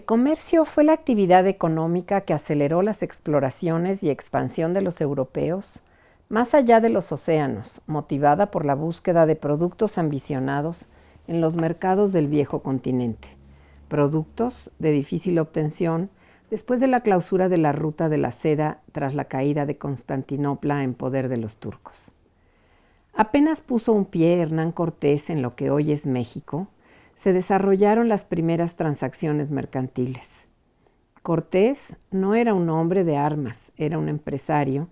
El comercio fue la actividad económica que aceleró las exploraciones y expansión de los europeos más allá de los océanos, motivada por la búsqueda de productos ambicionados en los mercados del viejo continente, productos de difícil obtención después de la clausura de la ruta de la seda tras la caída de Constantinopla en poder de los turcos. Apenas puso un pie Hernán Cortés en lo que hoy es México, se desarrollaron las primeras transacciones mercantiles. Cortés no era un hombre de armas, era un empresario,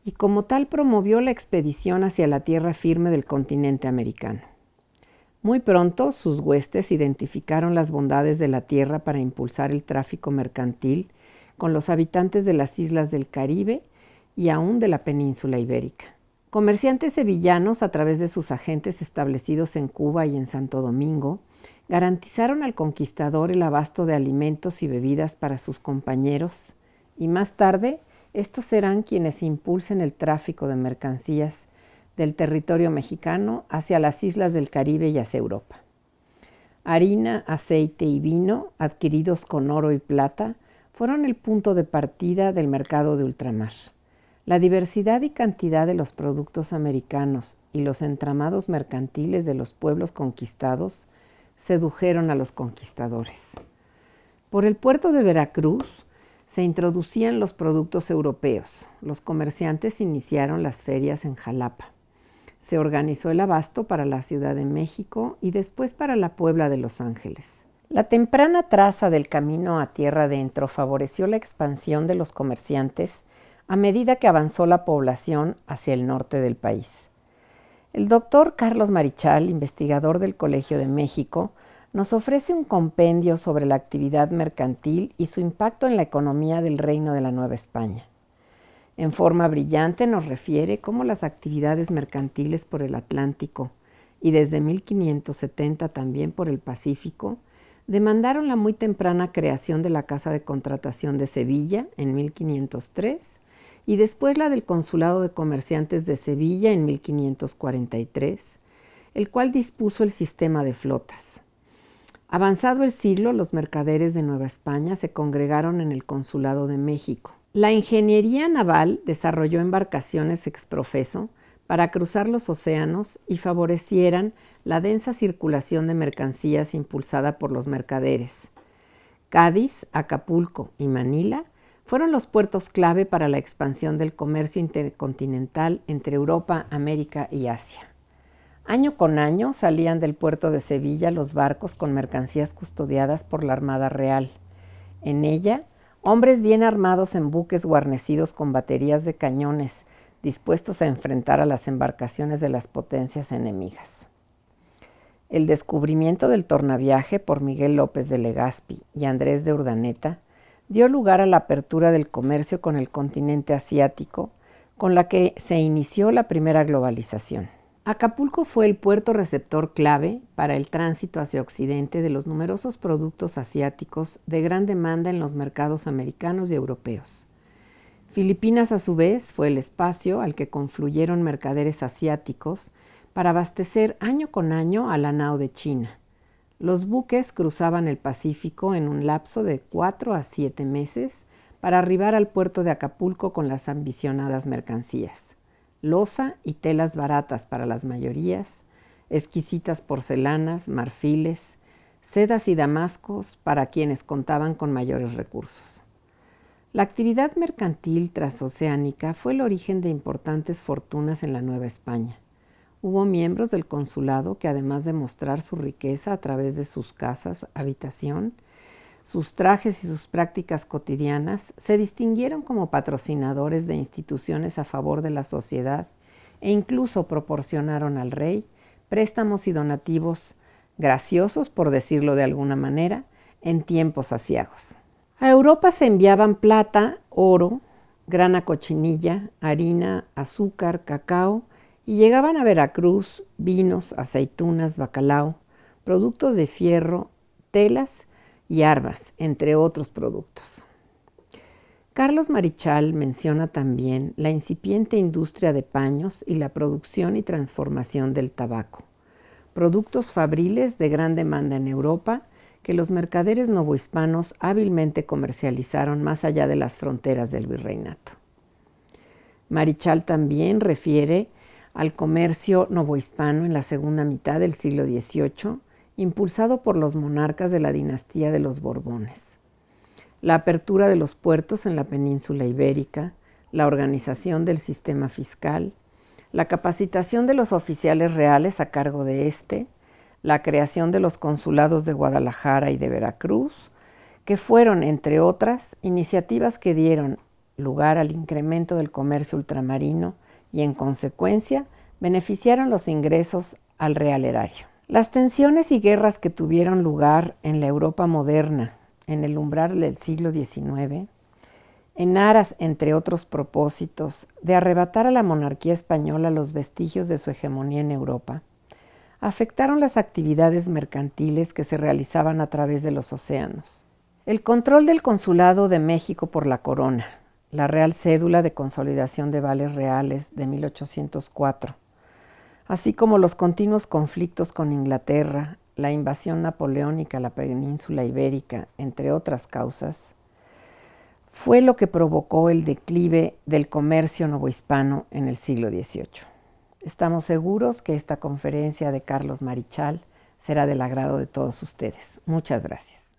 y como tal promovió la expedición hacia la tierra firme del continente americano. Muy pronto sus huestes identificaron las bondades de la tierra para impulsar el tráfico mercantil con los habitantes de las islas del Caribe y aún de la península ibérica. Comerciantes sevillanos, a través de sus agentes establecidos en Cuba y en Santo Domingo, garantizaron al conquistador el abasto de alimentos y bebidas para sus compañeros, y más tarde estos serán quienes impulsen el tráfico de mercancías del territorio mexicano hacia las islas del Caribe y hacia Europa. Harina, aceite y vino, adquiridos con oro y plata, fueron el punto de partida del mercado de ultramar. La diversidad y cantidad de los productos americanos y los entramados mercantiles de los pueblos conquistados sedujeron a los conquistadores. Por el puerto de Veracruz se introducían los productos europeos. Los comerciantes iniciaron las ferias en Jalapa. Se organizó el abasto para la Ciudad de México y después para la Puebla de Los Ángeles. La temprana traza del camino a tierra adentro favoreció la expansión de los comerciantes a medida que avanzó la población hacia el norte del país. El doctor Carlos Marichal, investigador del Colegio de México, nos ofrece un compendio sobre la actividad mercantil y su impacto en la economía del Reino de la Nueva España. En forma brillante nos refiere cómo las actividades mercantiles por el Atlántico y desde 1570 también por el Pacífico demandaron la muy temprana creación de la Casa de Contratación de Sevilla en 1503 y después la del Consulado de Comerciantes de Sevilla en 1543, el cual dispuso el sistema de flotas. Avanzado el siglo, los mercaderes de Nueva España se congregaron en el Consulado de México. La ingeniería naval desarrolló embarcaciones exprofeso para cruzar los océanos y favorecieran la densa circulación de mercancías impulsada por los mercaderes. Cádiz, Acapulco y Manila fueron los puertos clave para la expansión del comercio intercontinental entre Europa, América y Asia. Año con año salían del puerto de Sevilla los barcos con mercancías custodiadas por la Armada Real. En ella, hombres bien armados en buques guarnecidos con baterías de cañones, dispuestos a enfrentar a las embarcaciones de las potencias enemigas. El descubrimiento del tornaviaje por Miguel López de Legazpi y Andrés de Urdaneta dio lugar a la apertura del comercio con el continente asiático, con la que se inició la primera globalización. Acapulco fue el puerto receptor clave para el tránsito hacia Occidente de los numerosos productos asiáticos de gran demanda en los mercados americanos y europeos. Filipinas, a su vez, fue el espacio al que confluyeron mercaderes asiáticos para abastecer año con año a la nao de China. Los buques cruzaban el Pacífico en un lapso de 4 a 7 meses para arribar al puerto de Acapulco con las ambicionadas mercancías. Loza y telas baratas para las mayorías, exquisitas porcelanas, marfiles, sedas y damascos para quienes contaban con mayores recursos. La actividad mercantil transoceánica fue el origen de importantes fortunas en la Nueva España. Hubo miembros del consulado que, además de mostrar su riqueza a través de sus casas, habitación, sus trajes y sus prácticas cotidianas, se distinguieron como patrocinadores de instituciones a favor de la sociedad e incluso proporcionaron al rey préstamos y donativos graciosos, por decirlo de alguna manera, en tiempos aciagos. A Europa se enviaban plata, oro, grana cochinilla, harina, azúcar, cacao, y llegaban a Veracruz vinos, aceitunas, bacalao, productos de fierro, telas y armas, entre otros productos. Carlos Marichal menciona también la incipiente industria de paños y la producción y transformación del tabaco, productos fabriles de gran demanda en Europa que los mercaderes novohispanos hábilmente comercializaron más allá de las fronteras del virreinato. Marichal también refiere al comercio novohispano en la segunda mitad del siglo XVIII, impulsado por los monarcas de la dinastía de los Borbones. La apertura de los puertos en la península ibérica, la organización del sistema fiscal, la capacitación de los oficiales reales a cargo de este, la creación de los consulados de Guadalajara y de Veracruz, que fueron, entre otras, iniciativas que dieron lugar al incremento del comercio ultramarino y, en consecuencia, beneficiaron los ingresos al real erario. Las tensiones y guerras que tuvieron lugar en la Europa moderna en el umbral del siglo XIX, en aras, entre otros propósitos, de arrebatar a la monarquía española los vestigios de su hegemonía en Europa, afectaron las actividades mercantiles que se realizaban a través de los océanos. El control del Consulado de México por la Corona, la Real Cédula de Consolidación de Vales Reales de 1804, así como los continuos conflictos con Inglaterra, la invasión napoleónica a la península ibérica, entre otras causas, fue lo que provocó el declive del comercio novohispano en el siglo XVIII. Estamos seguros que esta conferencia de Carlos Marichal será del agrado de todos ustedes. Muchas gracias.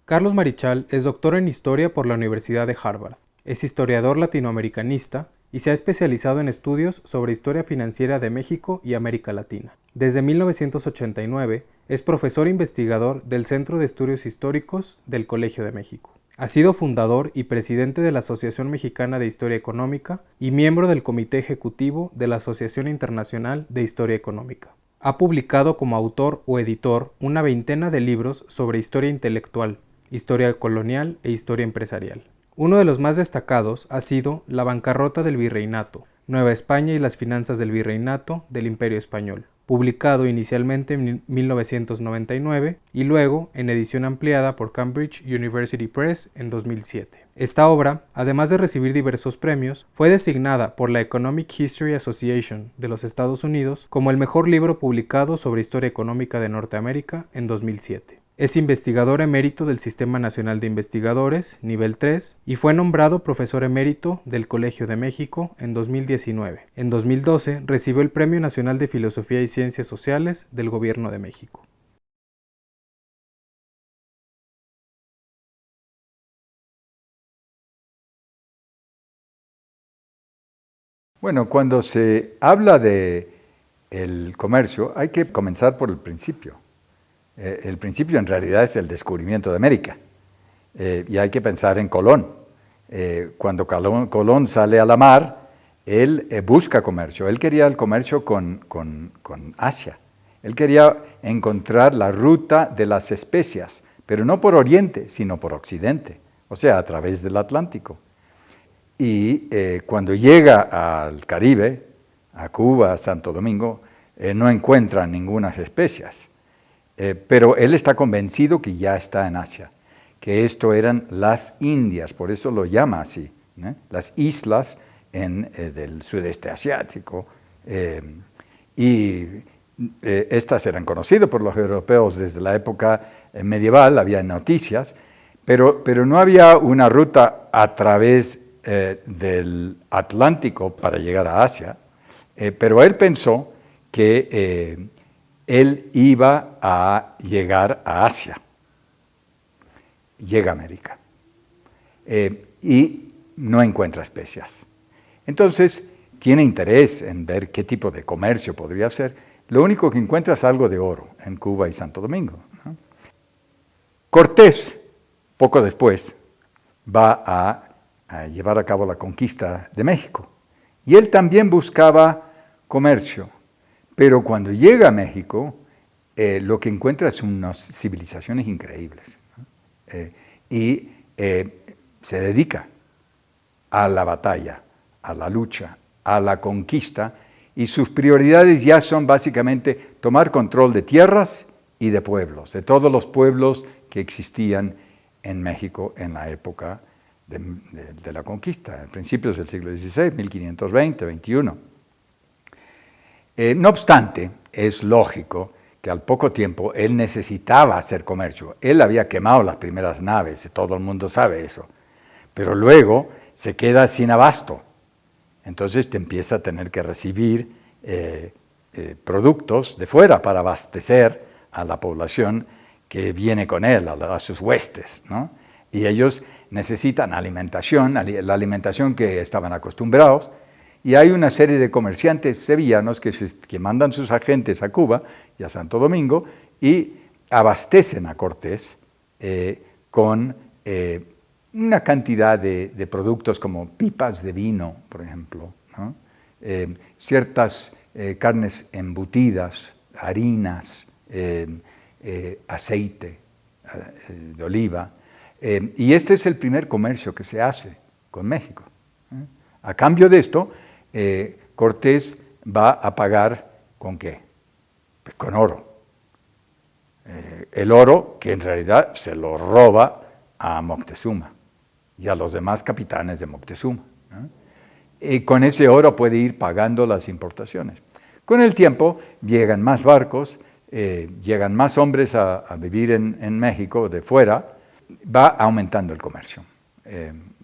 Carlos Marichal es doctor en Historia por la Universidad de Harvard. Es historiador latinoamericanista y se ha especializado en estudios sobre historia financiera de México y América Latina. Desde 1989 es profesor investigador del Centro de Estudios Históricos del Colegio de México. Ha sido fundador y presidente de la Asociación Mexicana de Historia Económica y miembro del Comité Ejecutivo de la Asociación Internacional de Historia Económica. Ha publicado como autor o editor una veintena de libros sobre historia intelectual, historia colonial e historia empresarial. Uno de los más destacados ha sido La bancarrota del virreinato, Nueva España y las finanzas del virreinato del Imperio Español, publicado inicialmente en 1999 y luego en edición ampliada por Cambridge University Press en 2007. Esta obra, además de recibir diversos premios, fue designada por la Economic History Association de los Estados Unidos como el mejor libro publicado sobre historia económica de Norteamérica en 2007. Es investigador emérito del Sistema Nacional de Investigadores, nivel 3, y fue nombrado profesor emérito del Colegio de México en 2019. En 2012 recibió el Premio Nacional de Filosofía y Ciencias Sociales del Gobierno de México. Bueno, cuando se habla de el comercio, hay que comenzar por el principio. El principio en realidad es el descubrimiento de América. Y hay que pensar en Colón. Cuando Colón sale a la mar, él busca comercio. Él quería el comercio con Asia. Él quería encontrar la ruta de las especias, pero no por Oriente, sino por Occidente, o sea, a través del Atlántico. Y cuando llega al Caribe, a Cuba, a Santo Domingo, no encuentra ninguna especias. Pero él está convencido que ya está en Asia, que esto eran las Indias, por eso lo llama así, las islas del sudeste asiático. Estas eran conocidas por los europeos desde la época medieval, había noticias, pero no había una ruta a través del Atlántico para llegar a Asia, pero él pensó que él iba a llegar a Asia, llega a América, y no encuentra especias. Entonces, tiene interés en ver qué tipo de comercio podría ser. Lo único que encuentra es algo de oro en Cuba y Santo Domingo, ¿no? Cortés, poco después, va a llevar a cabo la conquista de México. Y él también buscaba comercio. Pero cuando llega a México, lo que encuentra son unas civilizaciones increíbles, ¿no? Se dedica a la batalla, a la lucha, a la conquista, y sus prioridades ya son básicamente tomar control de tierras y de pueblos, de todos los pueblos que existían en México en la época de la conquista, a principios del siglo XVI, 1520, 21. No obstante, es lógico que al poco tiempo él necesitaba hacer comercio. Él había quemado las primeras naves, todo el mundo sabe eso. Pero luego se queda sin abasto. Entonces te empieza a tener que recibir productos de fuera para abastecer a la población que viene con él, a sus huestes, ¿no? Y ellos necesitan alimentación, la alimentación que estaban acostumbrados. Y hay una serie de comerciantes sevillanos que mandan sus agentes a Cuba y a Santo Domingo y abastecen a Cortés con una cantidad de productos como pipas de vino, por ejemplo, ¿no? Ciertas carnes embutidas, harinas, aceite de oliva. Y este es el primer comercio que se hace con México. A cambio de esto, Cortés va a pagar ¿con qué? Pues con oro. El oro que en realidad se lo roba a Moctezuma y a los demás capitanes de Moctezuma, ¿no? Y con ese oro puede ir pagando las importaciones. Con el tiempo llegan más barcos, llegan más hombres a vivir en México de fuera, va aumentando el comercio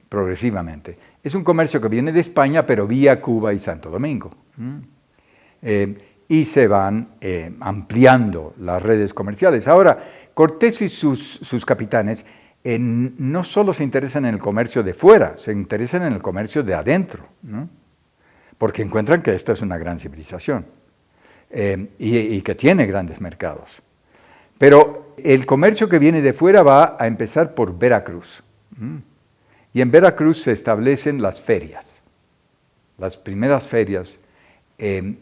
progresivamente. Es un comercio que viene de España, pero vía Cuba y Santo Domingo. Y se van ampliando las redes comerciales. Ahora, Cortés y sus capitanes no solo se interesan en el comercio de fuera, se interesan en el comercio de adentro, ¿no? Porque encuentran que esta es una gran civilización y que tiene grandes mercados. Pero el comercio que viene de fuera va a empezar por Veracruz. Y en Veracruz se establecen las ferias, las primeras ferias en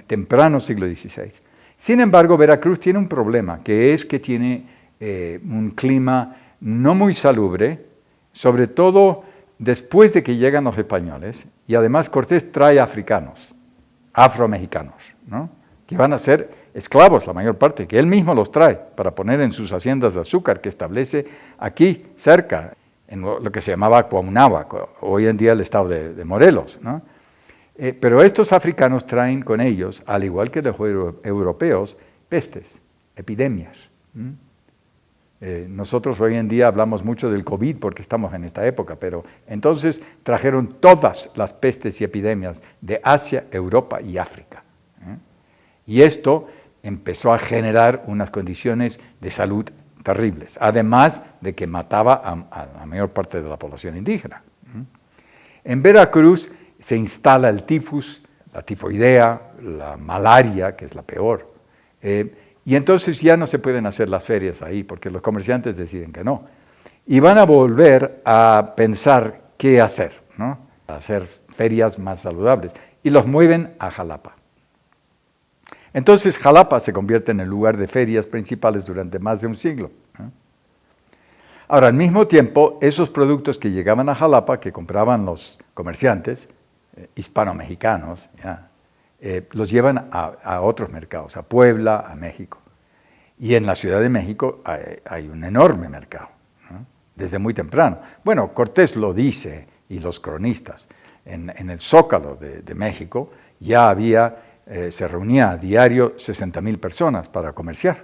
temprano siglo XVI. Sin embargo, Veracruz tiene un problema, que es que tiene un clima no muy salubre, sobre todo después de que llegan los españoles, y además Cortés trae africanos, afromexicanos, ¿no? Que van a ser esclavos la mayor parte, que él mismo los trae para poner en sus haciendas de azúcar, que establece aquí, cerca, en lo que se llamaba Cuauhnáhuac, hoy en día el estado de Morelos, ¿no? Pero estos africanos traen con ellos, al igual que los europeos, pestes, epidemias. Nosotros hoy en día hablamos mucho del COVID porque estamos en esta época, pero entonces trajeron todas las pestes y epidemias de Asia, Europa y África. Y esto empezó a generar unas condiciones de salud terribles, además de que mataba a la mayor parte de la población indígena. En Veracruz se instala el tifus, la tifoidea, la malaria, que es la peor. Y entonces ya no se pueden hacer las ferias ahí, porque los comerciantes deciden que no. Y van a volver a pensar qué hacer, ¿no? Hacer ferias más saludables. Y los mueven a Jalapa. Entonces Jalapa se convierte en el lugar de ferias principales durante más de un siglo, ¿no? Ahora, al mismo tiempo, esos productos que llegaban a Jalapa, que compraban los comerciantes hispano-mexicanos, los llevan a otros mercados, a Puebla, a México. Y en la Ciudad de México hay un enorme mercado, ¿no? Desde muy temprano. Bueno, Cortés lo dice, y los cronistas, en el Zócalo de México ya se reunía a diario 60,000 personas para comerciar.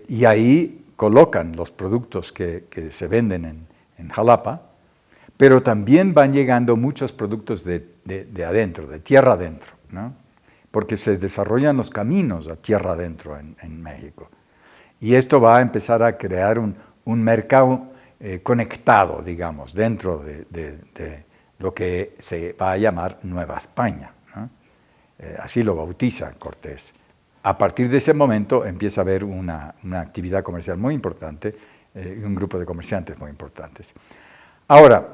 Y ahí colocan los productos que se venden en Jalapa, pero también van llegando muchos productos de adentro, de tierra adentro, ¿no? Porque se desarrollan los caminos a tierra adentro en México. Y esto va a empezar a crear un mercado conectado, digamos, dentro de lo que se va a llamar Nueva España, ¿no? Así lo bautiza Cortés. A partir de ese momento empieza a haber una actividad comercial muy importante y un grupo de comerciantes muy importantes. Ahora,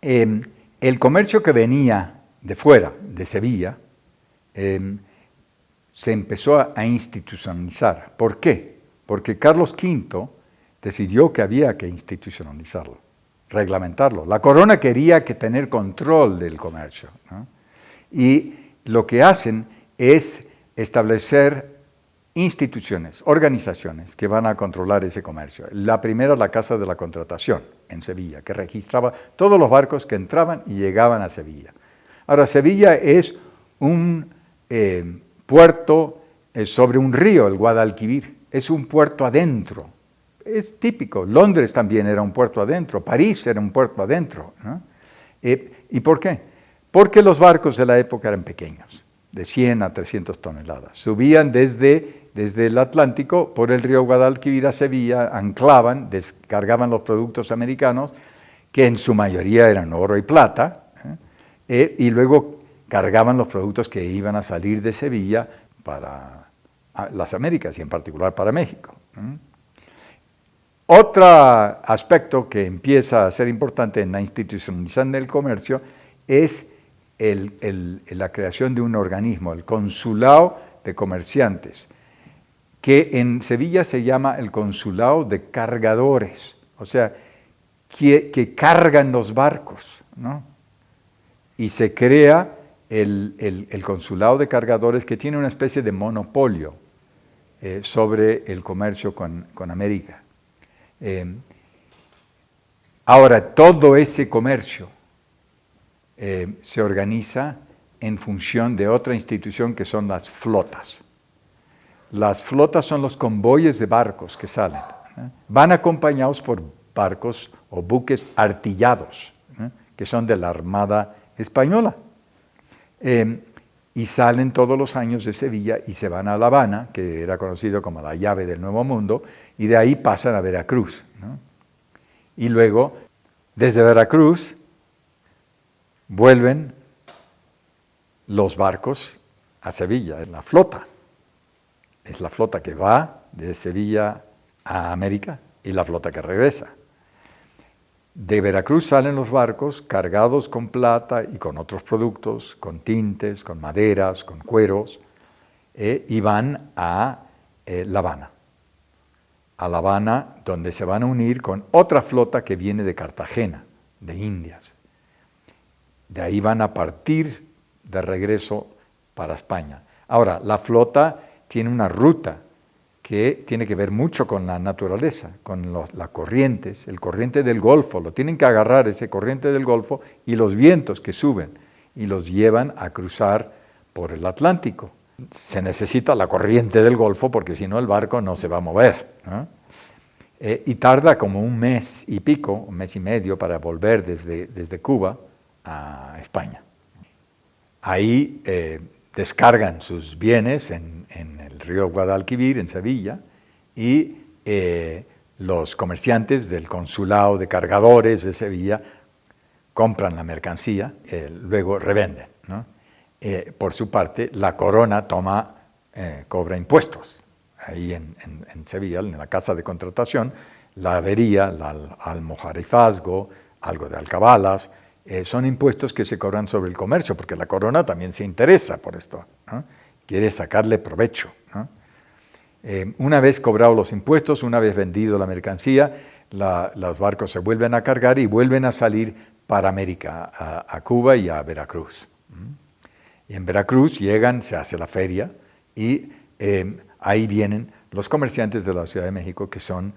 el comercio que venía de fuera, de Sevilla, se empezó a institucionalizar. ¿Por qué? Porque Carlos V decidió que había que institucionalizarlo, reglamentarlo. La corona quería tener control del comercio, ¿no? Y lo que hacen es establecer instituciones, organizaciones que van a controlar ese comercio. La primera, la Casa de la Contratación en Sevilla, que registraba todos los barcos que entraban y llegaban a Sevilla. Ahora, Sevilla es un puerto sobre un río, el Guadalquivir. Es un puerto adentro. Es típico. Londres también era un puerto adentro. París era un puerto adentro, ¿no? ¿Y por qué? Porque los barcos de la época eran pequeños, de 100 a 300 toneladas. Subían desde el Atlántico por el río Guadalquivir a Sevilla, anclaban, descargaban los productos americanos, que en su mayoría eran oro y plata, y luego cargaban los productos que iban a salir de Sevilla para las Américas y en particular para México. Otro aspecto que empieza a ser importante en la institucionalización del comercio es la creación de un organismo, el Consulado de Comerciantes, que en Sevilla se llama el Consulado de Cargadores, o sea, que cargan los barcos, ¿no? Y se crea el Consulado de Cargadores, que tiene una especie de monopolio sobre el comercio con América. Ahora, todo ese comercio se organiza en función de otra institución que son las flotas. Las flotas son los convoyes de barcos que salen. Van acompañados por barcos o buques artillados, que son de la Armada Española. Y salen todos los años de Sevilla y se van a La Habana, que era conocido como la llave del Nuevo Mundo, y de ahí pasan a Veracruz, ¿no? Y luego, desde Veracruz, vuelven los barcos a Sevilla, la flota. Es la flota que va de Sevilla a América y la flota que regresa. De Veracruz salen los barcos cargados con plata y con otros productos, con tintes, con maderas, con cueros, y van a La Habana. A La Habana, donde se van a unir con otra flota que viene de Cartagena, de Indias. De ahí van a partir de regreso para España. Ahora, la flota tiene una ruta que tiene que ver mucho con la naturaleza, con las corrientes, el corriente del Golfo. Lo tienen que agarrar ese corriente del Golfo y los vientos que suben y los llevan a cruzar por el Atlántico. Se necesita la corriente del Golfo porque si no el barco no se va a mover, ¿no? Y tarda como un mes y pico, un mes y medio para volver desde Cuba a España. Ahí descargan sus bienes en el río Guadalquivir, en Sevilla, y los comerciantes del Consulado de Cargadores de Sevilla compran la mercancía, luego revenden, ¿no? Por su parte, la corona cobra impuestos. Ahí en Sevilla, en la casa de contratación, la avería, el almojarifazgo, algo de alcabalas, son impuestos que se cobran sobre el comercio, porque la corona también se interesa por esto, ¿no? Quiere sacarle provecho, ¿no? Una vez cobrados los impuestos, una vez vendido la mercancía, los barcos se vuelven a cargar y vuelven a salir para América, a Cuba y a Veracruz. Y en Veracruz llegan, se hace la feria y ahí vienen los comerciantes de la Ciudad de México, que son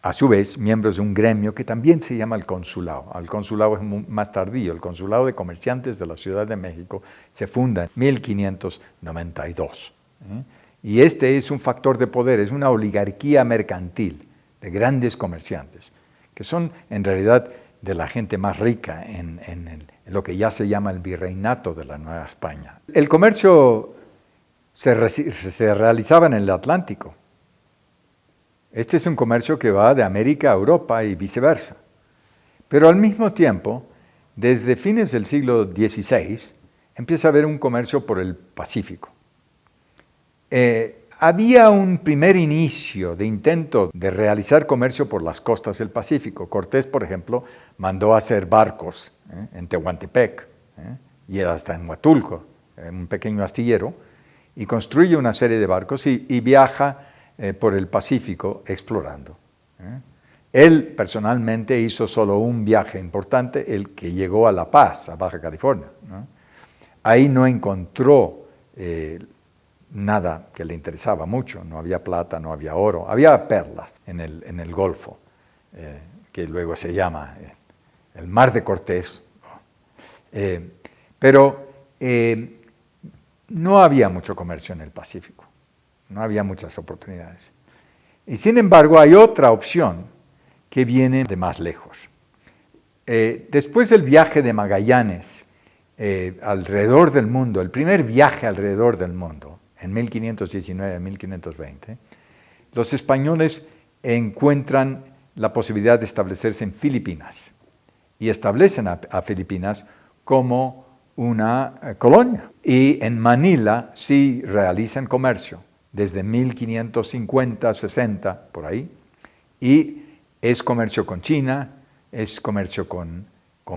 a su vez miembros de un gremio que también se llama el Consulado. El Consulado es más tardío. El Consulado de Comerciantes de la Ciudad de México se funda en 1592. Y este es un factor de poder, es una oligarquía mercantil de grandes comerciantes, que son en realidad de la gente más rica en lo que ya se llama el virreinato de la Nueva España. El comercio se realizaba en el Atlántico. Este es un comercio que va de América a Europa y viceversa. Pero al mismo tiempo, desde fines del siglo XVI, empieza a haber un comercio por el Pacífico. Había un primer inicio de intento de realizar comercio por las costas del Pacífico. Cortés, por ejemplo, mandó a hacer barcos en Tehuantepec y hasta en Huatulco, en un pequeño astillero, y construye una serie de barcos y viaja por el Pacífico explorando. Él personalmente hizo solo un viaje importante, el que llegó a La Paz, a Baja California, ¿no? Ahí no encontró nada que le interesaba mucho, no había plata, no había oro, había perlas en el Golfo, que luego se llama el Mar de Cortés, pero no había mucho comercio en el Pacífico. no había muchas oportunidades. Y sin embargo hay otra opción que viene de más lejos. Después del viaje de Magallanes alrededor del mundo, el primer viaje alrededor del mundo, en 1519 a 1520, los españoles encuentran la posibilidad de establecerse en Filipinas y establecen a Filipinas como una colonia. Y en Manila sí realizan comercio desde 1550, 60, por ahí, y es comercio con China, es comercio con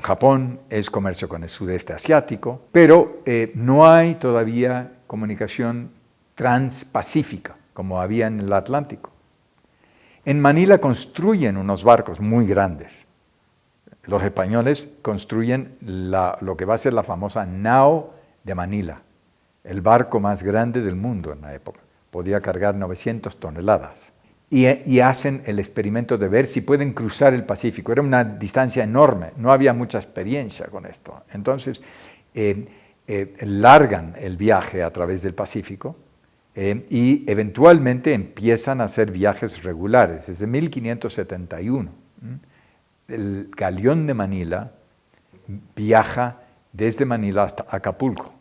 Japón, es comercio con el sudeste asiático, pero no hay todavía comunicación transpacífica como había en el Atlántico. En Manila construyen unos barcos muy grandes. Los españoles construyen lo que va a ser la famosa nao de Manila, el barco más grande del mundo en la época. Podía cargar 900 toneladas. Y hacen el experimento de ver si pueden cruzar el Pacífico. Era una distancia enorme, no había mucha experiencia con esto. Entonces, largan el viaje a través del Pacífico y eventualmente empiezan a hacer viajes regulares. Desde 1571, el galeón de Manila viaja desde Manila hasta Acapulco.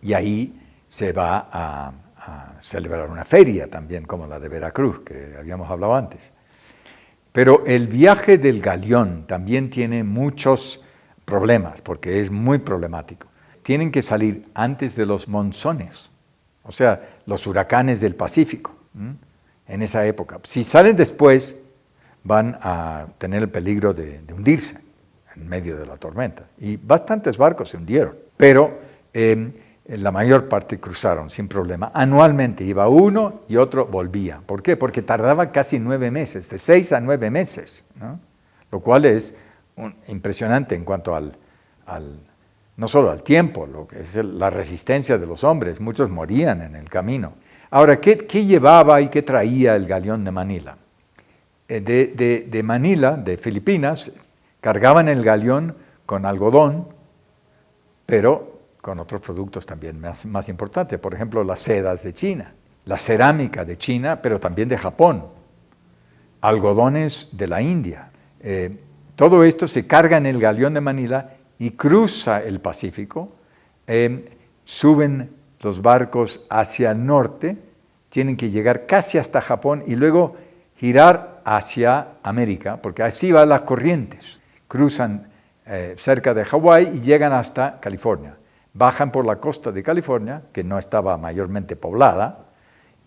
Y ahí se va a celebrar una feria también, como la de Veracruz, que habíamos hablado antes. Pero el viaje del galeón también tiene muchos problemas, porque es muy problemático. Tienen que salir antes de los monzones, o sea, los huracanes del Pacífico, en esa época. Si salen después, van a tener el peligro de hundirse en medio de la tormenta. Y bastantes barcos se hundieron, pero la mayor parte cruzaron sin problema. Anualmente iba uno y otro volvía. ¿Por qué? Porque tardaba casi 9 meses, de 6 a 9 meses, ¿no? Lo cual es impresionante en cuanto no solo al tiempo, lo que es la resistencia de los hombres. Muchos morían en el camino. Ahora, ¿qué llevaba y qué traía el galeón de Manila? De Manila, de Filipinas, cargaban el galeón con algodón, pero con otros productos también más importantes. Por ejemplo, las sedas de China, la cerámica de China, pero también de Japón, algodones de la India. Todo esto se carga en el galeón de Manila y cruza el Pacífico. Suben los barcos hacia el norte, tienen que llegar casi hasta Japón y luego girar hacia América, porque así van las corrientes. Cruzan cerca de Hawái y llegan hasta California. Bajan por la costa de California, que no estaba mayormente poblada,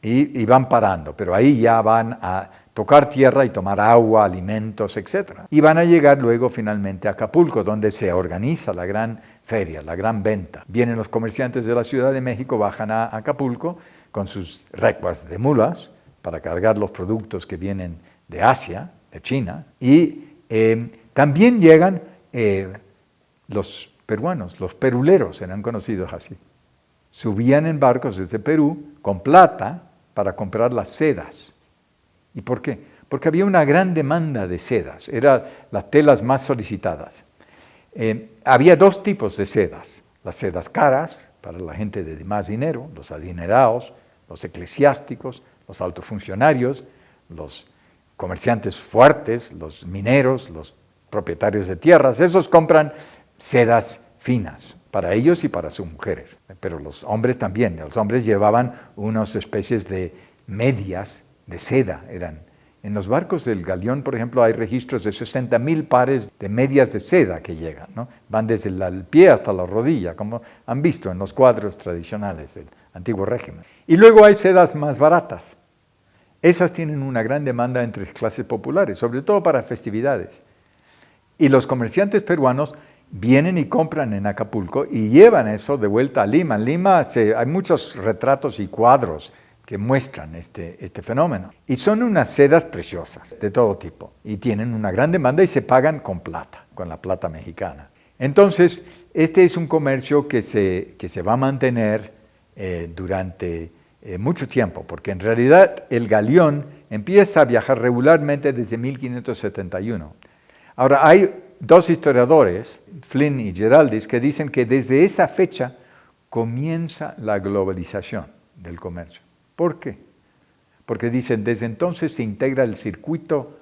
y van parando, pero ahí ya van a tocar tierra y tomar agua, alimentos, etc. Y van a llegar luego finalmente a Acapulco, donde se organiza la gran feria, la gran venta. Vienen los comerciantes de la Ciudad de México, bajan a Acapulco con sus recuas de mulas para cargar los productos que vienen de Asia, de China, y también llegan los peruanos, los peruleros eran conocidos así. Subían en barcos desde Perú con plata para comprar las sedas. ¿Y por qué? Porque había una gran demanda de sedas, eran las telas más solicitadas. Había 2 tipos de sedas, las sedas caras, para la gente de más dinero, los adinerados, los eclesiásticos, los altos funcionarios, los comerciantes fuertes, los mineros, los propietarios de tierras, esos compran sedas finas para ellos y para sus mujeres, pero los hombres también. Los hombres llevaban unas especies de medias de seda. En los barcos del galeón, por ejemplo, hay registros de 60,000 pares de medias de seda que llegan, ¿no? Van desde el pie hasta la rodilla, como han visto en los cuadros tradicionales del antiguo régimen. Y luego hay sedas más baratas. Esas tienen una gran demanda entre clases populares, sobre todo para festividades. Y los comerciantes peruanos vienen y compran en Acapulco y llevan eso de vuelta a Lima. En Lima hay muchos retratos y cuadros que muestran este fenómeno. Y son unas sedas preciosas de todo tipo. Y tienen una gran demanda y se pagan con plata, con la plata mexicana. Entonces, este es un comercio que se va a mantener durante mucho tiempo, porque en realidad el galeón empieza a viajar regularmente desde 1571. Ahora, hay 2 historiadores, Flynn y Geraldis, que dicen que desde esa fecha comienza la globalización del comercio. ¿Por qué? Porque dicen, desde entonces se integra el circuito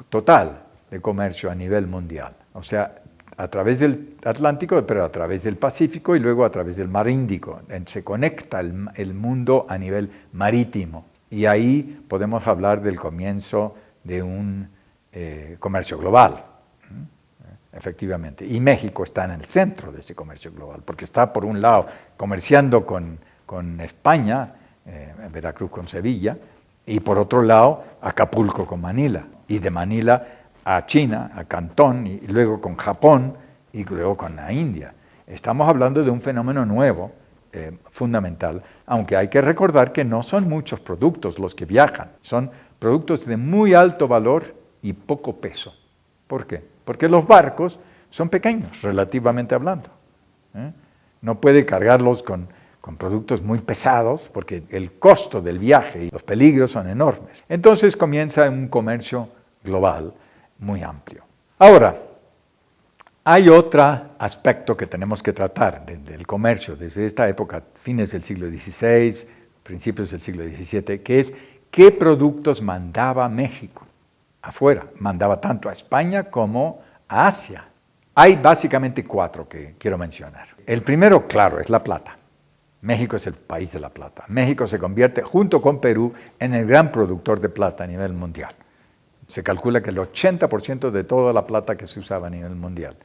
total de comercio a nivel mundial. O sea, a través del Atlántico, pero a través del Pacífico y luego a través del Mar Índico. Se conecta el mundo a nivel marítimo. Y ahí podemos hablar del comienzo de un comercio global, efectivamente. Y México está en el centro de ese comercio global, porque está por un lado comerciando con España, Veracruz con Sevilla, y por otro lado Acapulco con Manila, y de Manila a China, a Cantón, y luego con Japón, y luego con la India. Estamos hablando de un fenómeno nuevo, fundamental, aunque hay que recordar que no son muchos productos los que viajan, son productos de muy alto valor y poco peso. ¿Por qué? Porque los barcos son pequeños, relativamente hablando. No puede cargarlos con productos muy pesados, porque el costo del viaje y los peligros son enormes. Entonces comienza un comercio global muy amplio. Ahora, hay otro aspecto que tenemos que tratar del comercio desde esta época, fines del siglo XVI, principios del siglo XVII, que es qué productos mandaba México afuera. Mandaba tanto a España como a Asia. Hay básicamente 4 que quiero mencionar. El primero, claro, es la plata. México es el país de la plata. México se convierte, junto con Perú, en el gran productor de plata a nivel mundial. Se calcula que el 80% de toda la plata que se usaba a nivel mundial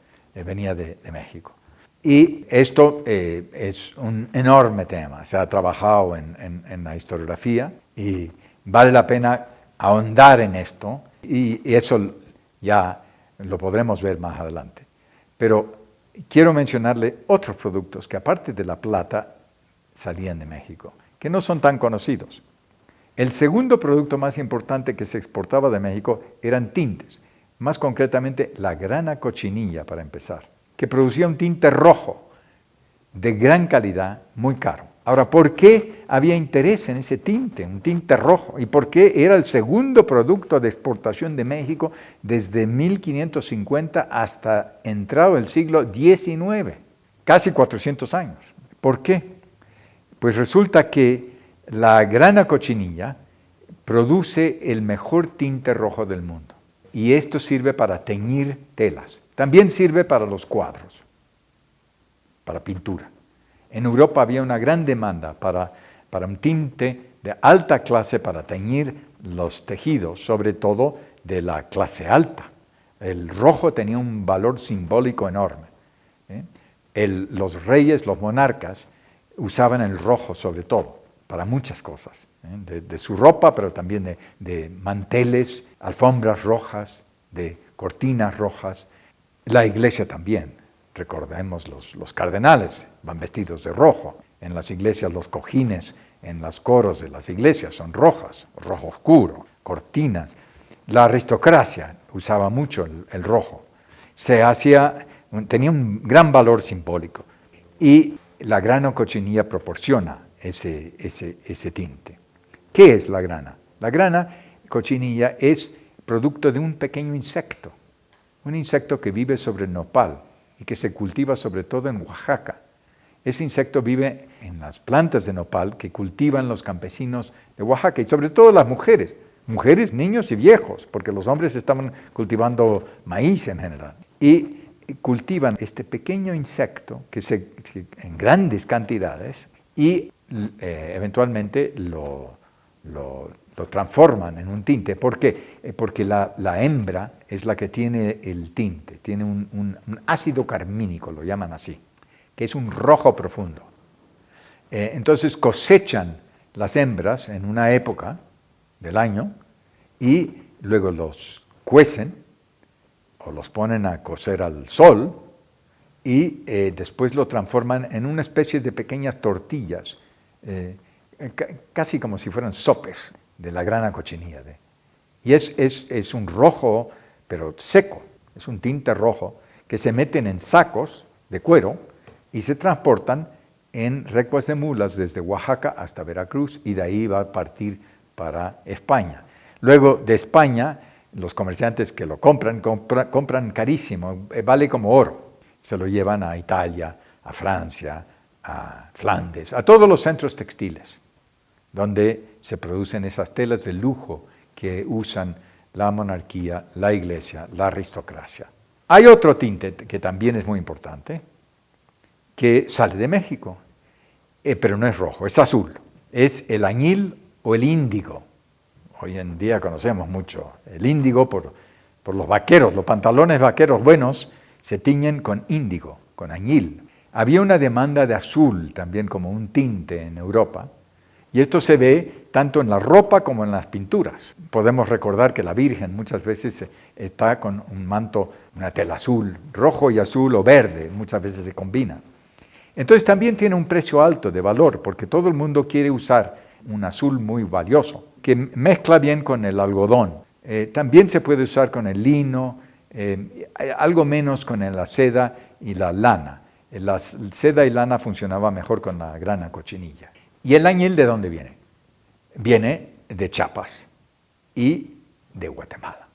venía de México. Y esto es un enorme tema. Se ha trabajado en la historiografía y vale la pena ahondar en esto, y eso ya lo podremos ver más adelante. Pero quiero mencionarle otros productos que, aparte de la plata, salían de México, que no son tan conocidos. El segundo producto más importante que se exportaba de México eran tintes, más concretamente la grana cochinilla, para empezar, que producía un tinte rojo de gran calidad, muy caro. Ahora, ¿por qué había interés en ese tinte, un tinte rojo? ¿Y por qué era el segundo producto de exportación de México desde 1550 hasta entrado el siglo XIX? Casi 400 años. ¿Por qué? Pues resulta que la grana cochinilla produce el mejor tinte rojo del mundo. Y esto sirve para teñir telas. También sirve para los cuadros, para pintura. En Europa había una gran demanda para un tinte de alta clase para teñir los tejidos, sobre todo de la clase alta. El rojo tenía un valor simbólico enorme. Los reyes, los monarcas, usaban el rojo sobre todo, para muchas cosas, de su ropa, pero también de manteles, alfombras rojas, de cortinas rojas. La iglesia también, recordemos los cardenales van vestidos de rojo. En las iglesias los cojines, en los coros de las iglesias son rojas, rojo oscuro, cortinas. La aristocracia usaba mucho el rojo. Tenía un gran valor simbólico. Y la grana cochinilla proporciona ese tinte. ¿Qué es la grana? La grana cochinilla es producto de un pequeño insecto, un insecto que vive sobre el nopal y que se cultiva sobre todo en Oaxaca. Ese insecto vive en las plantas de nopal que cultivan los campesinos de Oaxaca y sobre todo las mujeres, niños y viejos, porque los hombres estaban cultivando maíz en general. Y cultivan este pequeño insecto que en grandes cantidades y eventualmente lo transforman en un tinte. ¿Por qué? Porque la hembra es la que tiene el tinte, tiene un ácido carmínico, lo llaman así, que es un rojo profundo. Entonces cosechan las hembras en una época del año y luego los cuecen o los ponen a cocer al sol y después lo transforman en una especie de pequeñas tortillas, casi como si fueran sopes de la grana cochinilla. Y es un rojo, pero seco, es un tinte rojo, que se meten en sacos de cuero y se transportan en recuas de mulas desde Oaxaca hasta Veracruz y de ahí va a partir para España. Luego de España, los comerciantes que lo compran carísimo, vale como oro. Se lo llevan a Italia, a Francia, a Flandes, a todos los centros textiles. donde se producen esas telas de lujo que usan la monarquía, la iglesia, la aristocracia. Hay otro tinte que también es muy importante, que sale de México, pero no es rojo, es azul. Es el añil o el índigo. Hoy en día conocemos mucho el índigo por los vaqueros. Los pantalones vaqueros buenos se tiñen con índigo, con añil. Había una demanda de azul también como un tinte en Europa, y esto se ve tanto en la ropa como en las pinturas. Podemos recordar que la Virgen muchas veces está con un manto, una tela azul, rojo y azul o verde, muchas veces se combina. Entonces también tiene un precio alto de valor, porque todo el mundo quiere usar un azul muy valioso, que mezcla bien con el algodón. También se puede usar con el lino, algo menos con la seda y la lana. La seda y lana funcionaba mejor con la grana cochinilla. ¿Y el añil de dónde viene? Viene de Chiapas y de Guatemala.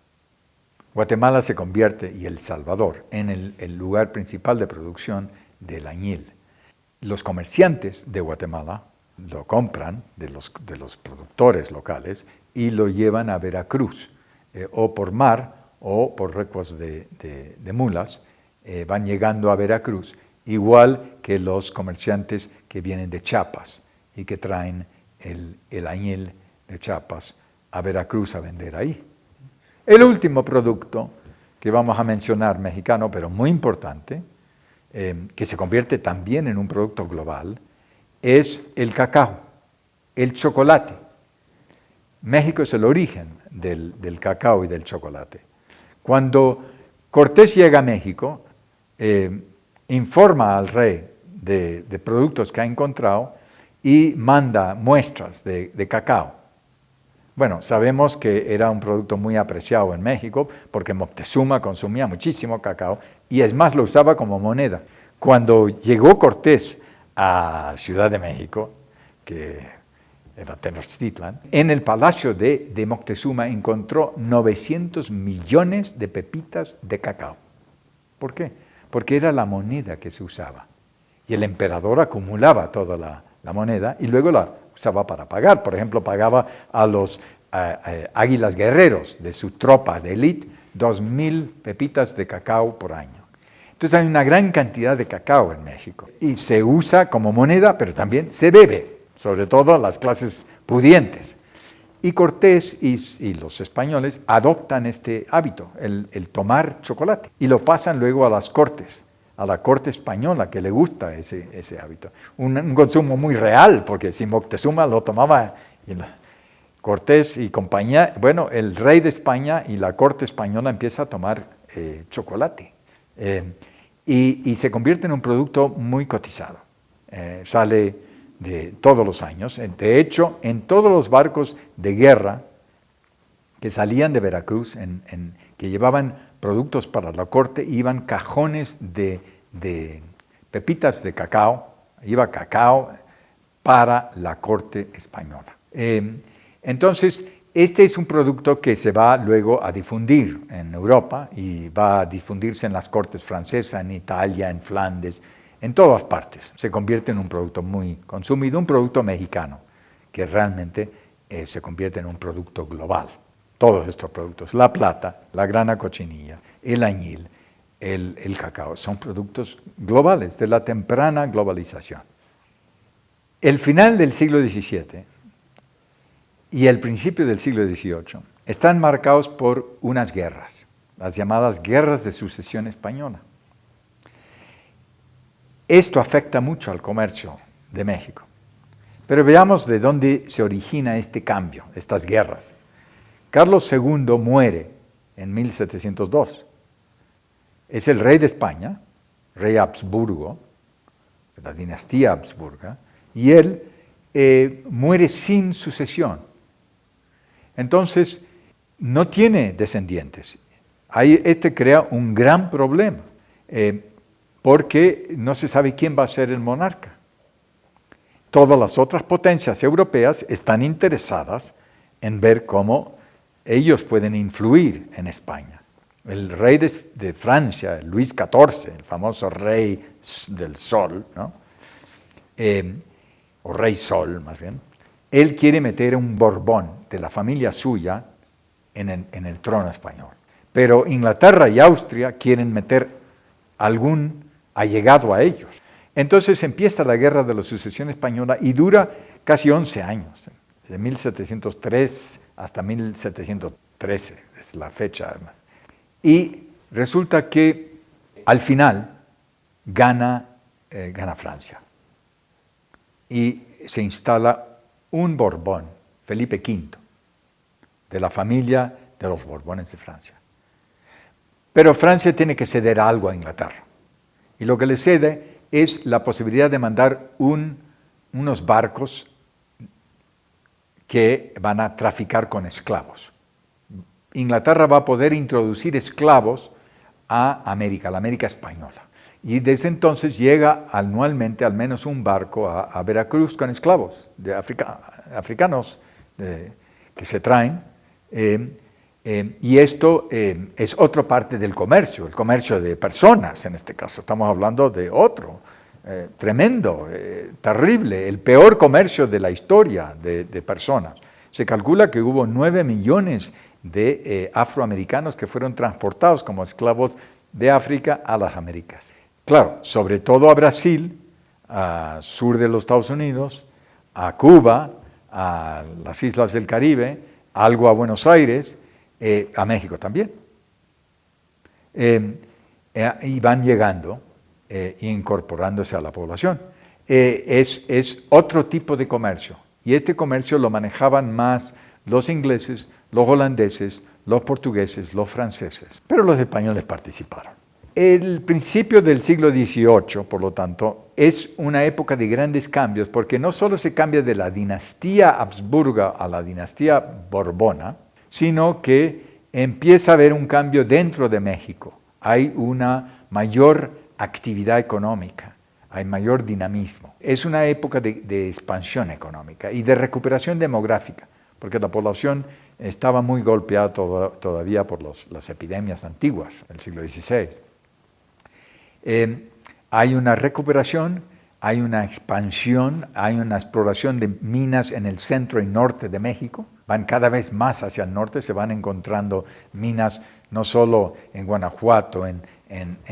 Guatemala se convierte, y El Salvador, en el lugar principal de producción del añil. Los comerciantes de Guatemala lo compran de los productores locales y lo llevan a Veracruz, o por mar o por recuas de mulas, van llegando a Veracruz, igual que los comerciantes que vienen de Chiapas y que traen el añil de Chiapas a Veracruz a vender ahí. El último producto que vamos a mencionar, mexicano, pero muy importante, que se convierte también en un producto global, es el cacao, el chocolate. México es el origen del cacao y del chocolate. Cuando Cortés llega a México, informa al rey de productos que ha encontrado y manda muestras de cacao. Bueno, sabemos que era un producto muy apreciado en México porque Moctezuma consumía muchísimo cacao y es más lo usaba como moneda. Cuando llegó Cortés a Ciudad de México, que era Tenochtitlan, en el palacio de Moctezuma encontró 900 millones de pepitas de cacao. ¿Por qué? Porque era la moneda que se usaba. Y el emperador acumulaba toda la moneda y luego la usaba para pagar. Por ejemplo, pagaba a los águilas guerreros de su tropa de élite 2,000 pepitas de cacao por año. Entonces hay una gran cantidad de cacao en México y se usa como moneda, pero también se bebe, sobre todo las clases pudientes. Y Cortés y los españoles adoptan este hábito, el tomar chocolate, y lo pasan luego a las cortes, a la corte española, que le gusta ese hábito. Un consumo muy real, porque si Moctezuma lo tomaba, Cortés y compañía, bueno, el rey de España y la corte española empieza a tomar chocolate. Y se convierte en un producto muy cotizado. Sale de todos los años. De hecho, en todos los barcos de guerra que salían de Veracruz, que llevaban productos para la corte, iban cajones de pepitas de cacao, iba cacao para la corte española. Entonces, este es un producto que se va luego a difundir en Europa y va a difundirse en las cortes francesas, en Italia, en Flandes, en todas partes. Se convierte en un producto muy consumido, un producto mexicano, que realmente se convierte en un producto global. Todos estos productos, la plata, la grana cochinilla, el añil, el cacao, son productos globales de la temprana globalización. El final del siglo XVII y el principio del siglo XVIII están marcados por unas guerras, las llamadas guerras de sucesión española. Esto afecta mucho al comercio de México. Pero veamos de dónde se origina este cambio, estas guerras. Carlos II muere en 1702. Es el rey de España, rey Habsburgo, de la dinastía Habsburga, y él muere sin sucesión. Entonces, no tiene descendientes. Este crea un gran problema, porque no se sabe quién va a ser el monarca. Todas las otras potencias europeas están interesadas en ver cómo ellos pueden influir en España. El rey de Francia, Luis XIV, el famoso rey del sol, ¿no? O rey sol más bien, él quiere meter un Borbón de la familia suya en el trono español. Pero Inglaterra y Austria quieren meter algún allegado a ellos. Entonces empieza la Guerra de la Sucesión Española y dura casi 11 años, de 1703 hasta 1713, es la fecha. Y resulta que al final gana Francia y se instala un Borbón, Felipe V, de la familia de los Borbones de Francia. Pero Francia tiene que ceder algo a Inglaterra. Y lo que le cede es la posibilidad de mandar unos barcos que van a traficar con esclavos. Inglaterra va a poder introducir esclavos a América, la América española. Y desde entonces llega anualmente al menos un barco a Veracruz con esclavos de africanos que se traen. Y esto es otra parte del comercio, el comercio de personas en este caso. Estamos hablando de otro, tremendo, terrible, el peor comercio de la historia de personas. Se calcula que hubo 9 millones de afroamericanos que fueron transportados como esclavos de África a las Américas. Claro, sobre todo a Brasil, al sur de los Estados Unidos, a Cuba, a las islas del Caribe, algo a Buenos Aires, a México también. Y van llegando e incorporándose a la población. Es otro tipo de comercio. Y este comercio lo manejaban más los ingleses, los holandeses, los portugueses, los franceses. Pero los españoles participaron. El principio del siglo XVIII, por lo tanto, es una época de grandes cambios, porque no solo se cambia de la dinastía Habsburga a la dinastía Borbona, sino que empieza a haber un cambio dentro de México. Hay una mayor actividad económica, hay mayor dinamismo. Es una época de expansión económica y de recuperación demográfica, porque la población estaba muy golpeada todavía por las epidemias antiguas del siglo XVI. Hay una recuperación, hay una expansión, hay una exploración de minas en el centro y norte de México. Van cada vez más hacia el norte, se van encontrando minas no solo en Guanajuato, en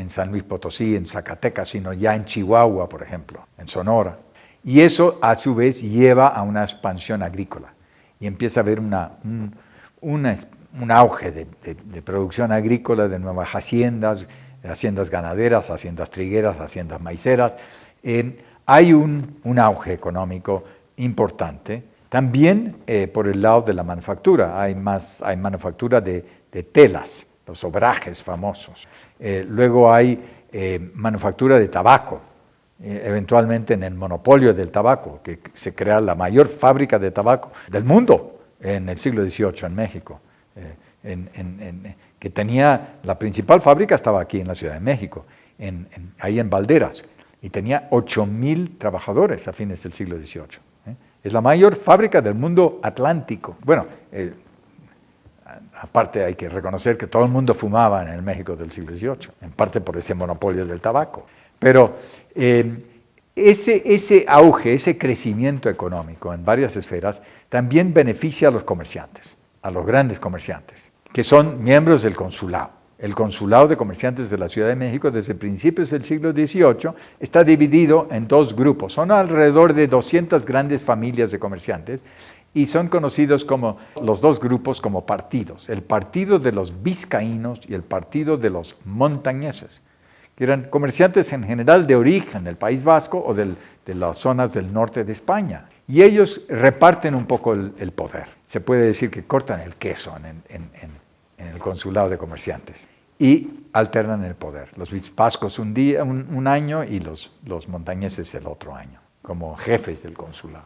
San Luis Potosí, en Zacatecas, sino ya en Chihuahua, por ejemplo, en Sonora. Y eso a su vez lleva a una expansión agrícola y empieza a haber un auge de producción agrícola, de nuevas haciendas ganaderas, haciendas trigueras, haciendas maiceras. Hay un auge económico importante. También por el lado de la manufactura, hay manufactura de telas, los obrajes famosos. Luego hay manufactura de tabaco, eventualmente en el monopolio del tabaco, que se crea la mayor fábrica de tabaco del mundo en el siglo XVIII en México. Que tenía, la principal fábrica estaba aquí en la Ciudad de México, ahí en Valderas, y tenía 8,000 trabajadores a fines del siglo XVIII. Es la mayor fábrica del mundo atlántico. Bueno, aparte hay que reconocer que todo el mundo fumaba en el México del siglo XVIII, en parte por ese monopolio del tabaco. Pero ese auge, ese crecimiento económico en varias esferas, también beneficia a los comerciantes, a los grandes comerciantes, que son miembros del consulado. El consulado de comerciantes de la Ciudad de México desde principios del siglo XVIII está dividido en dos grupos. Son alrededor de 200 grandes familias de comerciantes y son conocidos como los dos grupos como partidos. El partido de los vizcaínos y el partido de los montañeses, que eran comerciantes en general de origen del País Vasco o de las zonas del norte de España. Y ellos reparten un poco el poder. Se puede decir que cortan el queso en el consulado de comerciantes y alternan el poder. Los vascos un año y los montañeses el otro año, como jefes del consulado.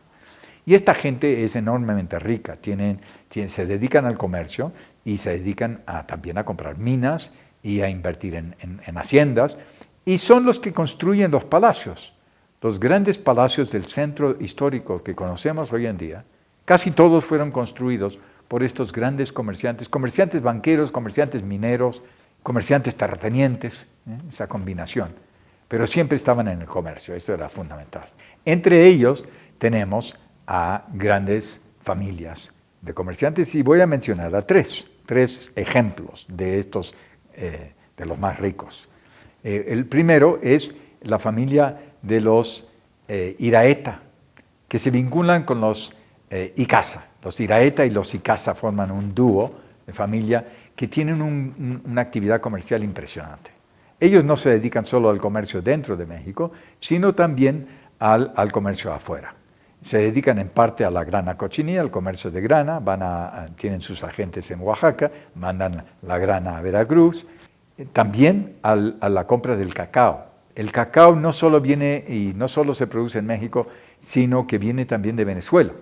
Y esta gente es enormemente rica, se dedican al comercio y se dedican también a comprar minas y a invertir en haciendas, y son los que construyen los palacios. Los grandes palacios del centro histórico que conocemos hoy en día, casi todos fueron construidos por estos grandes comerciantes banqueros, comerciantes mineros, comerciantes terratenientes, esa combinación. Pero siempre estaban en el comercio, esto era fundamental. Entre ellos tenemos a grandes familias de comerciantes, y voy a mencionar a tres ejemplos de estos, de los más ricos. El primero es la familia de los Iraeta, que se vinculan con los Icaza. Los Iraeta y los Icaza forman un dúo de familia que tienen una actividad comercial impresionante. Ellos no se dedican solo al comercio dentro de México, sino también al comercio afuera. Se dedican en parte a la grana cochinilla, al comercio de grana, tienen sus agentes en Oaxaca, mandan la grana a Veracruz, también a la compra del cacao. El cacao no solo viene y no solo se produce en México, sino que viene también de Venezuela.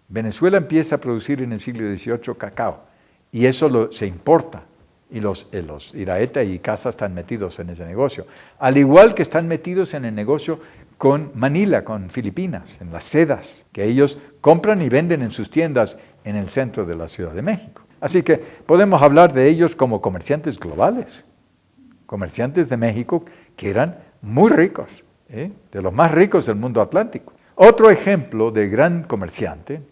Venezuela empieza a producir en el siglo XVIII cacao, y eso se importa, y los Iraeta y Icaza están metidos en ese negocio, al igual que están metidos en el negocio con Manila, con Filipinas, en las sedas, que ellos compran y venden en sus tiendas en el centro de la Ciudad de México. Así que podemos hablar de ellos como comerciantes globales, comerciantes de México que eran muy ricos, de los más ricos del mundo atlántico. Otro ejemplo de gran comerciante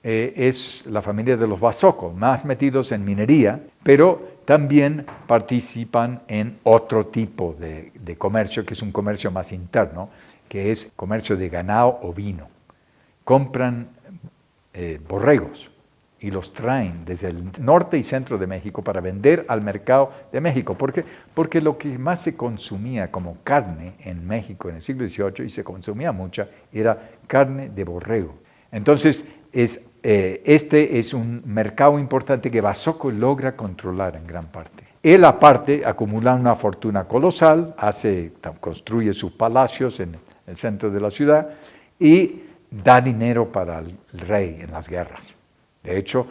es la familia de los Basoco, más metidos en minería, pero también participan en otro tipo de comercio, que es un comercio más interno, que es comercio de ganado ovino. Compran borregos y los traen desde el norte y centro de México para vender al mercado de México. ¿Por qué? Porque lo que más se consumía como carne en México en el siglo XVIII, y se consumía mucha, era carne de borrego. Entonces, este es un mercado importante que Basoco logra controlar en gran parte. Él aparte acumula una fortuna colosal, construye sus palacios en el centro de la ciudad y da dinero para el rey en las guerras. De hecho,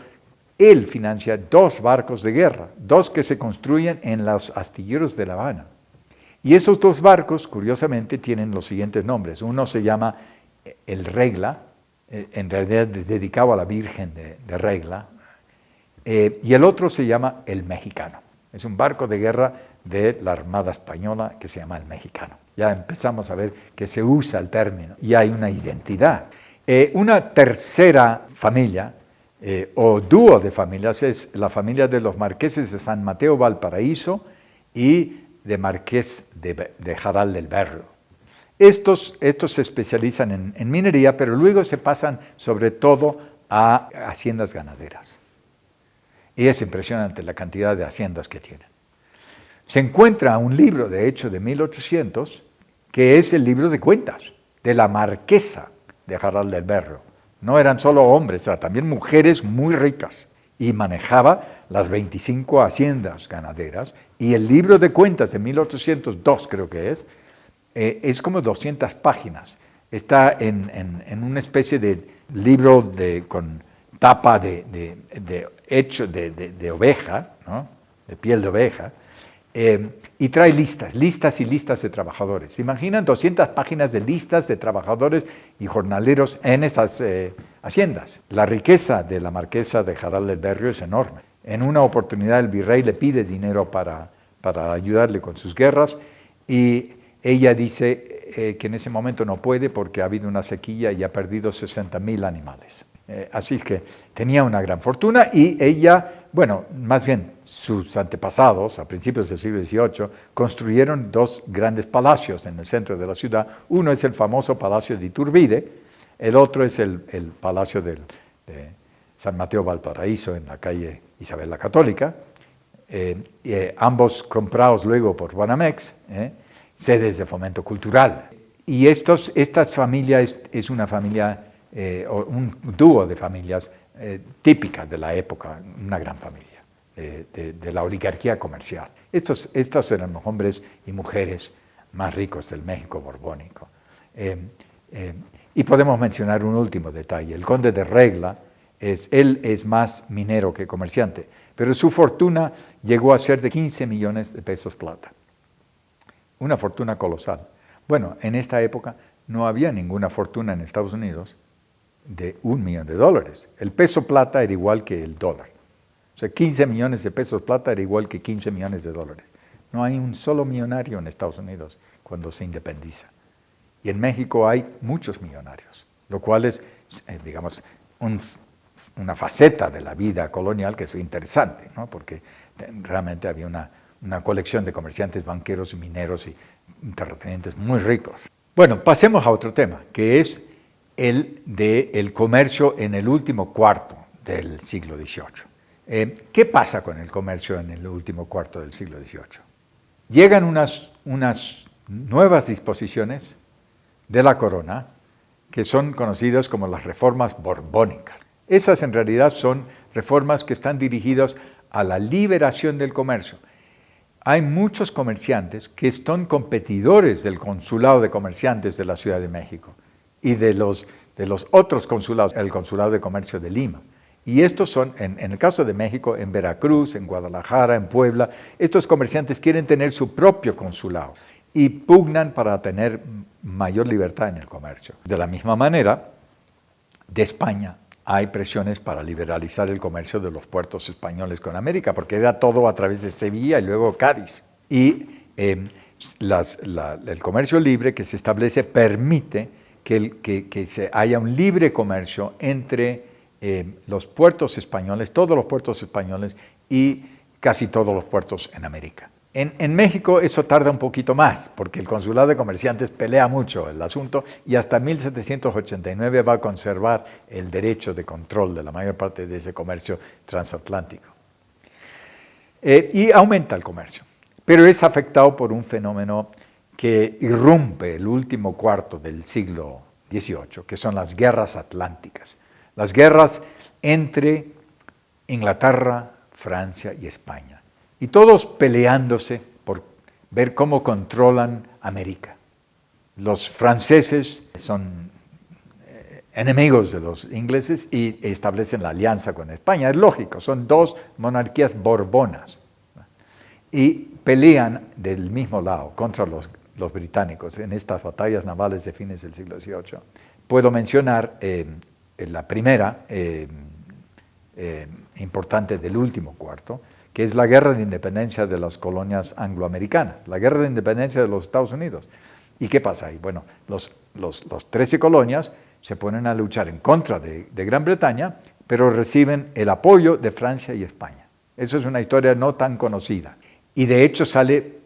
él financia 2 barcos de guerra, 2 que se construyen en los astilleros de La Habana. Y esos 2 barcos, curiosamente, tienen los siguientes nombres. Uno se llama el Regla, en realidad dedicado a la Virgen de Regla, y el otro se llama el Mexicano. Es un barco de guerra de la Armada Española que se llama el Mexicano. Ya empezamos a ver que se usa el término y hay una identidad. Una tercera familia, o dúo de familias, es la familia de los marqueses de San Mateo Valparaíso y de Marqués de Jaral del Berro. Estos se especializan en minería, pero luego se pasan sobre todo a haciendas ganaderas. Y es impresionante la cantidad de haciendas que tienen. Se encuentra un libro, de hecho, de 1800, que es el libro de cuentas de la marquesa de Jaral del Berro. No eran solo hombres, eran también mujeres muy ricas. Y manejaba las 25 haciendas ganaderas. Y el libro de cuentas de 1802, creo que es como 200 páginas. Está en una especie de libro con tapa de oveja, ¿no? De piel de oveja, y trae listas y listas de trabajadores. ¿Se imaginan 200 páginas de listas de trabajadores y jornaleros en esas haciendas? La riqueza de la marquesa de Jaral del Berro es enorme. En una oportunidad el virrey le pide dinero para ayudarle con sus guerras, y ella dice que en ese momento no puede porque ha habido una sequía y ha perdido 60,000 animales. Así es que tenía una gran fortuna, y ella, bueno, más bien sus antepasados, a principios del siglo XVIII, construyeron 2 grandes palacios en el centro de la ciudad. Uno es el famoso Palacio de Iturbide, el otro es el Palacio de San Mateo Valparaíso en la calle Isabel la Católica, ambos comprados luego por Banamex, sedes de fomento cultural. Y estas familias es una familia, un dúo de familias típicas de la época, una gran familia de la oligarquía comercial. Estos eran los hombres y mujeres más ricos del México borbónico. Y podemos mencionar un último detalle. El conde de Regla, él es más minero que comerciante, pero su fortuna llegó a ser de 15 millones de pesos plata. Una fortuna colosal. Bueno, en esta época no había ninguna fortuna en Estados Unidos de $1 millón. El peso plata era igual que el dólar. O sea, 15 millones de pesos plata era igual que 15 millones de dólares. No hay un solo millonario en Estados Unidos cuando se independiza. Y en México hay muchos millonarios, lo cual es digamos, una faceta de la vida colonial que es interesante, ¿no? Porque realmente había una colección de comerciantes, banqueros, mineros y terratenientes muy ricos. Bueno, pasemos a otro tema, que es el del comercio en el último cuarto del siglo XVIII. ¿Qué pasa con el comercio en el último cuarto del siglo XVIII? Llegan unas nuevas disposiciones de la corona que son conocidas como las reformas borbónicas. Esas en realidad son reformas que están dirigidas a la liberación del comercio. Hay muchos comerciantes que son competidores del Consulado de Comerciantes de la Ciudad de México y de los otros consulados, el Consulado de Comercio de Lima. Y estos son, en el caso de México, en Veracruz, en Guadalajara, en Puebla, estos comerciantes quieren tener su propio consulado y pugnan para tener mayor libertad en el comercio. De la misma manera, de España hay presiones para liberalizar el comercio de los puertos españoles con América, porque era todo a través de Sevilla y luego Cádiz. Y el comercio libre que se establece permite que haya un libre comercio entre los puertos españoles, todos los puertos españoles y casi todos los puertos en América. En México eso tarda un poquito más, porque el Consulado de Comerciantes pelea mucho el asunto y hasta 1789 va a conservar el derecho de control de la mayor parte de ese comercio transatlántico. Y aumenta el comercio, pero es afectado por un fenómeno que irrumpe el último cuarto del siglo XVIII, que son las guerras atlánticas. Las guerras entre Inglaterra, Francia y España. Y todos peleándose por ver cómo controlan América. Los franceses son enemigos de los ingleses y establecen la alianza con España. Es lógico, son dos monarquías borbonas. Y pelean del mismo lado contra los británicos en estas batallas navales de fines del siglo XVIII. Puedo mencionar la primera importante del último cuarto, que es la guerra de independencia de las colonias angloamericanas, la guerra de independencia de los Estados Unidos. ¿Y qué pasa ahí? Bueno, los 13 colonias se ponen a luchar en contra de Gran Bretaña, pero reciben el apoyo de Francia y España. Eso es una historia no tan conocida. Y de hecho sale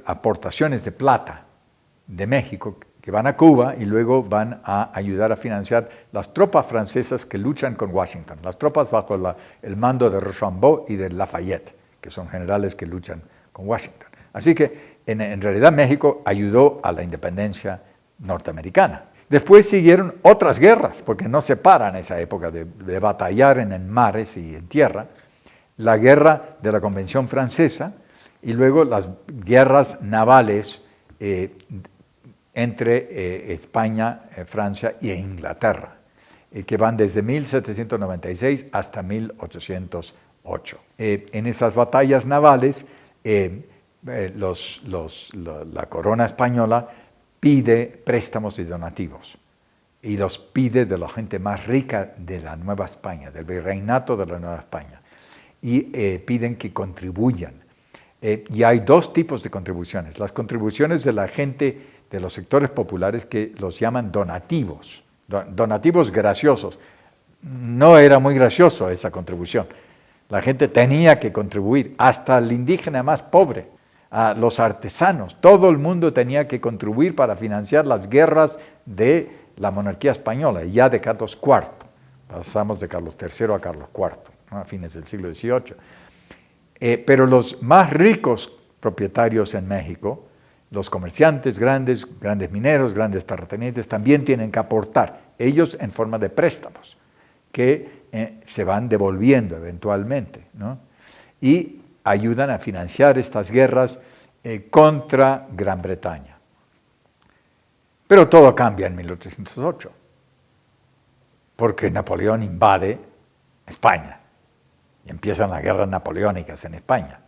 aportaciones de plata de México que van a Cuba y luego van a ayudar a financiar las tropas francesas que luchan con Washington, las tropas bajo el mando de Rochambeau y de Lafayette, que son generales que luchan con Washington. Así que en realidad México ayudó a la independencia norteamericana. Después siguieron otras guerras, porque no se para en esa época de batallar en mares y en tierra, la guerra de la Convención Francesa y luego las guerras navales entre España, Francia e Inglaterra, que van desde 1796 hasta 1808. En esas batallas navales, la corona española pide préstamos y donativos, y los pide de la gente más rica de la Nueva España, del virreinato de la Nueva España, y piden que contribuyan. Y hay dos tipos de contribuciones. Las contribuciones de la gente de los sectores populares que los llaman donativos, donativos graciosos. No era muy gracioso esa contribución. La gente tenía que contribuir, hasta el indígena más pobre, a los artesanos. Todo el mundo tenía que contribuir para financiar las guerras de la monarquía española, ya de Carlos IV. Pasamos de Carlos III a Carlos IV, ¿no? A fines del siglo XVIII. Pero los más ricos propietarios en México, los comerciantes grandes mineros, grandes terratenientes, también tienen que aportar, ellos en forma de préstamos, que se van devolviendo eventualmente, ¿no? Y ayudan a financiar estas guerras contra Gran Bretaña. Pero todo cambia en 1808, porque Napoleón invade España y empiezan las guerras napoleónicas en España.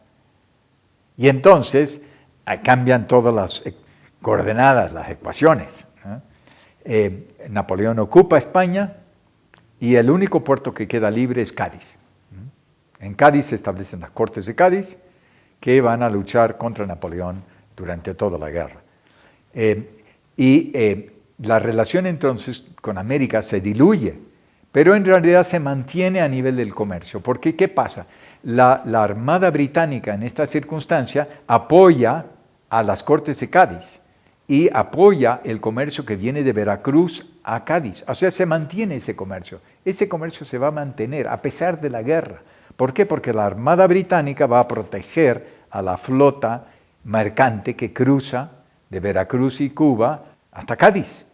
Y entonces cambian todas las coordenadas, las ecuaciones, ¿no? Napoleón ocupa España y el único puerto que queda libre es Cádiz. En Cádiz se establecen las Cortes de Cádiz, que van a luchar contra Napoleón durante toda la guerra. La relación entonces con América se diluye, pero en realidad se mantiene a nivel del comercio. Porque, ¿qué pasa? La Armada Británica en esta circunstancia apoya a las Cortes de Cádiz y apoya el comercio que viene de Veracruz a Cádiz. O sea, se mantiene ese comercio. Ese comercio se va a mantener a pesar de la guerra. ¿Por qué? Porque la Armada Británica va a proteger a la flota mercante que cruza de Veracruz y Cuba hasta Cádiz.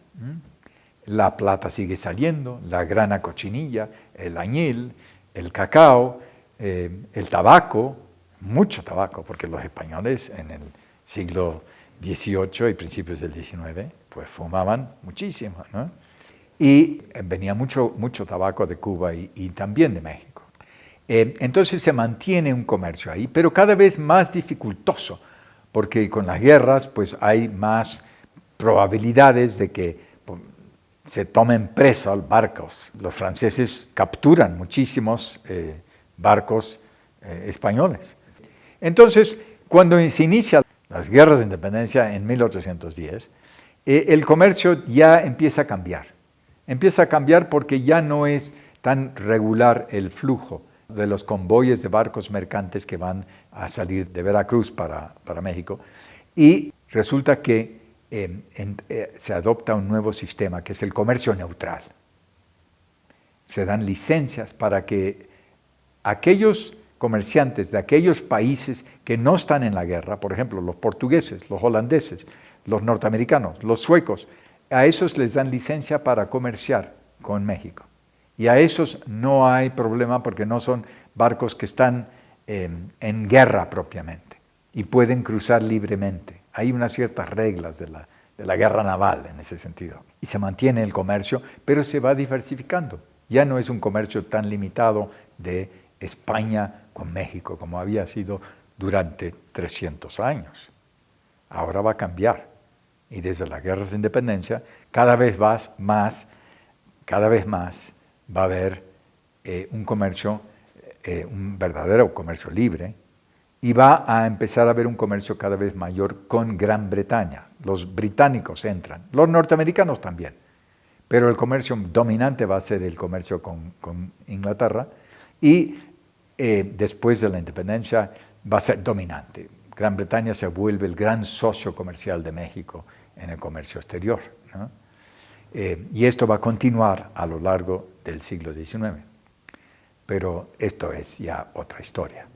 La plata sigue saliendo, la grana cochinilla, el añil, el cacao, el tabaco, mucho tabaco, porque los españoles en el siglo XVIII y principios del XIX, pues fumaban muchísimo, ¿no? Y venía mucho tabaco de Cuba y también de México. Entonces se mantiene un comercio ahí, pero cada vez más dificultoso, porque con las guerras pues hay más probabilidades de que se tomen presos barcos. Los franceses capturan muchísimos barcos españoles. Entonces, cuando se inicia las guerras de independencia en 1810, el comercio ya empieza a cambiar. Empieza a cambiar porque ya no es tan regular el flujo de los convoyes de barcos mercantes que van a salir de Veracruz para México. Y resulta que se adopta un nuevo sistema que es el comercio neutral. Se dan licencias para que aquellos comerciantes de aquellos países que no están en la guerra, por ejemplo, los portugueses, los holandeses, los norteamericanos, los suecos, a esos les dan licencia para comerciar con México. Y a esos no hay problema porque no son barcos que están en guerra propiamente y pueden cruzar libremente. Hay unas ciertas reglas de la guerra naval en ese sentido. Y se mantiene el comercio, pero se va diversificando. Ya no es un comercio tan limitado de España con México como había sido durante 300 años. Ahora va a cambiar. Y desde las guerras de independencia, cada vez más va a haber un comercio, un verdadero comercio libre, y va a empezar a haber un comercio cada vez mayor con Gran Bretaña. Los británicos entran, los norteamericanos también, pero el comercio dominante va a ser el comercio con Inglaterra, y después de la independencia va a ser dominante. Gran Bretaña se vuelve el gran socio comercial de México en el comercio exterior, ¿no? Y esto va a continuar a lo largo del siglo XIX. Pero esto es ya otra historia.